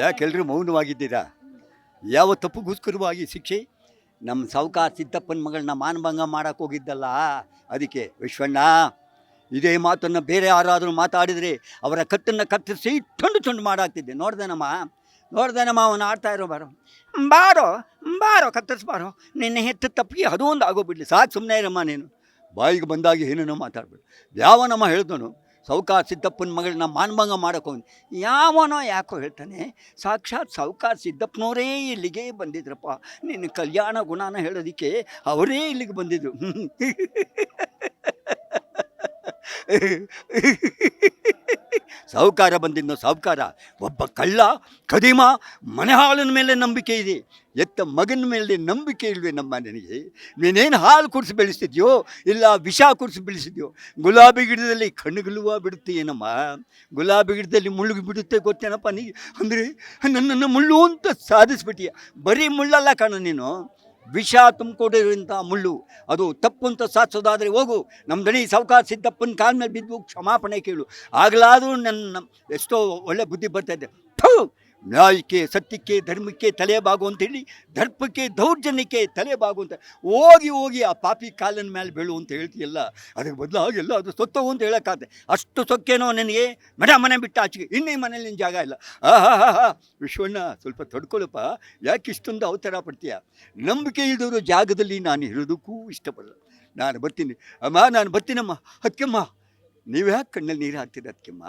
ಯಾಕೆಲ್ಲರೂ ಮೌನವಾಗಿದ್ದೀರಾ? ಯಾವ ತಪ್ಪುಗೋಸ್ಕರವಾಗಿ ಶಿಕ್ಷೆ? ನಮ್ಮ ಸಾವುಕಾರ ಸಿದ್ದಪ್ಪನ ಮಗಳನ್ನ ಮಾನಭಂಗ ಮಾಡೋಕ್ಕೆ ಹೋಗಿದ್ದಲ್ಲ, ಅದಕ್ಕೆ. ವಿಶ್ವಣ್ಣ, ಇದೇ ಮಾತನ್ನು ಬೇರೆ ಯಾರಾದರೂ ಮಾತಾಡಿದರೆ ಅವರ ಕತ್ತನ್ನು ಕತ್ತರಿಸಿ ತುಂಡು ಮಾಡಾಕ್ತಿದ್ದೆ. ನೋಡ್ದೇನಮ್ಮ ಅವನು ಆಡ್ತಾ ಇರೋ. ಬಾರೋ ಕತ್ತರಿಸ್ಬಾರೋ, ನಿನ್ನೆ ಹೆತ್ತ ತಪ್ಪಿಗೆ ಅದು ಒಂದು ಆಗೋಗ್ಬಿಡ್ಲಿ. ಸಾಕು, ಸುಮ್ಮನೆ ಇರಮ್ಮ ನೀನು. ಬಾಯಿಗೆ ಬಂದಾಗ ಏನೇನೋ ಮಾತಾಡ್ಬೇಡಿ. ಯಾವನಮ್ಮ ಹೇಳಿದನು ಸಾವುಕಾರ ಸಿದ್ದಪ್ಪನ ಮಗಳನ್ನ ಮಾನಭಂಗ ಮಾಡೋಕೆ? ಯಾವನೋ ಯಾಕೋ ಹೇಳ್ತಾನೆ, ಸಾಕ್ಷಾತ್ ಸಾವುಕಾರ ಸಿದ್ದಪ್ಪನವರೇ ಇಲ್ಲಿಗೆ ಬಂದಿದ್ರಪ್ಪ. ನಿನ್ನ ಕಲ್ಯಾಣ ಗುಣನ ಹೇಳೋದಕ್ಕೆ ಅವರೇ ಇಲ್ಲಿಗೆ ಬಂದಿದ್ರು. ಸಾವುಕಾರ ಬಂದಿದ್ನೋ ಸಾವುಕಾರ? ಒಬ್ಬ ಕಳ್ಳ ಕದಿಮ ಮನೆ ಹಾಲಿನ ಮೇಲೆ ನಂಬಿಕೆ ಇದೆ, ಎತ್ತ ಮಗನ ಮೇಲೆ ನಂಬಿಕೆ ಇಲ್ವೇ ನಮ್ಮ ನನಗೆ? ನೀನೇನು ಹಾಲು ಕುಡಿಸಿ ಬೆಳೆಸಿದ್ಯೋ ಇಲ್ಲ ವಿಷ ಕುಡಿಸಿ ಬೆಳೆಸಿದ್ಯೋ? ಗುಲಾಬಿ ಗಿಡದಲ್ಲಿ ಕಣ್ಣುಗುಳುವ ಬಿಡುತ್ತೀಯೇನಮ್ಮ? ಗುಲಾಬಿ ಗಿಡದಲ್ಲಿ ಮುಳ್ಳು ಬಿಡುತ್ತೆ ಗೊತ್ತೇನಪ್ಪ ನೀ? ಅಂದರೆ ನನ್ನನ್ನು ಮುಳ್ಳು ಅಂತ ಸಾಧಿಸ್ಬಿಟ್ಟಿಯ. ಬರೀ ಮುಳ್ಳಲ್ಲ ಕಾಣು ನೀನು, ವಿಷ ತುಂಬಿಕೊಂಡಿರುವಂಥ ಮುಳ್ಳು. ಅದು ತಪ್ಪು ಅಂತ ಸಾಧಿಸೋದಾದರೆ ಹೋಗು, ನಮ್ಮ ದಣಿ ಸಾವುಕಾರ ಸಿದ್ದಪ್ಪನ ಕಾಲ ಮೇಲೆ ಬಿದ್ದು ಕ್ಷಮಾಪಣೆ ಕೇಳು. ಆಗಲಾದರೂ ನನ್ನ ಎಷ್ಟೋ ಒಳ್ಳೆ ಬುದ್ಧಿ ಬರ್ತಾಯಿದ್ದೆ. ನ್ಯಾಯಕ್ಕೆ, ಸತ್ಯಕ್ಕೆ, ಧರ್ಮಕ್ಕೆ ತಲೆ ಬಾಗು ಅಂತೇಳಿ, ದರ್ಪಕ್ಕೆ, ದೌರ್ಜನ್ಯಕ್ಕೆ ತಲೆ ಬಾಗು ಅಂತ ಹೋಗಿ ಆ ಪಾಪಿ ಕಾಲಿನ ಮೇಲೆ ಬೀಳು ಅಂತ ಹೇಳ್ತೀಯಲ್ಲ, ಅದಕ್ಕೆ ಬದಲಾಗಿಲ್ಲ ಅದು ಸೊತ್ತವು ಅಂತ ಹೇಳೋಕ್ಕಾಗತ್ತೆ. ಅಷ್ಟು ಸೊಕ್ಕೇನೋ ನನಗೆ? ಮನೆ ಬಿಟ್ಟು ಆಚೆಗೆ ಇನ್ನೇ ಮನೇಲಿ ನಿನ್ನ ಜಾಗ ಇಲ್ಲ. ವಿಶ್ವಣ್ಣ, ಸ್ವಲ್ಪ ತಡ್ಕೊಳ್ಳಪ್ಪ. ಯಾಕೆ ಇಷ್ಟೊಂದು ಅವತಾರ ಪಡ್ತೀಯ? ನಂಬಿಕೆ ಇದ್ದವರು ಜಾಗದಲ್ಲಿ ನಾನು ಇರೋದಕ್ಕೂ ಇಷ್ಟಪಡಲ್ಲ. ನಾನು ಬರ್ತೀನಮ್ಮ. ಅದಕ್ಕೆಮ್ಮ ನೀವು ಯಾಕೆ ಕಣ್ಣಲ್ಲಿ ನೀರು ಹಾಕ್ತೀರ? ಅದಕ್ಕೆಮ್ಮ,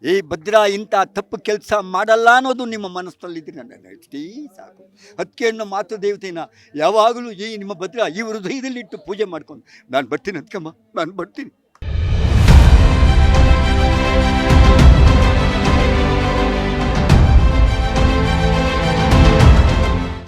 ಈ ಭದ್ರಾ ಇಂಥ ತಪ್ಪು ಕೆಲಸ ಮಾಡಲ್ಲ ಅನ್ನೋದು ನಿಮ್ಮ ಮನಸ್ಸಲ್ಲಿದ್ದರೆ ನನ್ನ ಇಷ್ಟೇ ಸಾಕು. ಅದಕ್ಕೆ ಅನ್ನೋ ಮಾತು ದೇವತೆನ ಯಾವಾಗಲೂ ಈ ನಿಮ್ಮ ಭದ್ರಾ ಈ ಹೃದಯದಲ್ಲಿಟ್ಟು ಪೂಜೆ ಮಾಡ್ಕೊಂಡು ನಾನು ಬರ್ತೀನಿ. ಅದಕ್ಕೆಮ್ಮ, ನಾನು ಬರ್ತೀನಿ.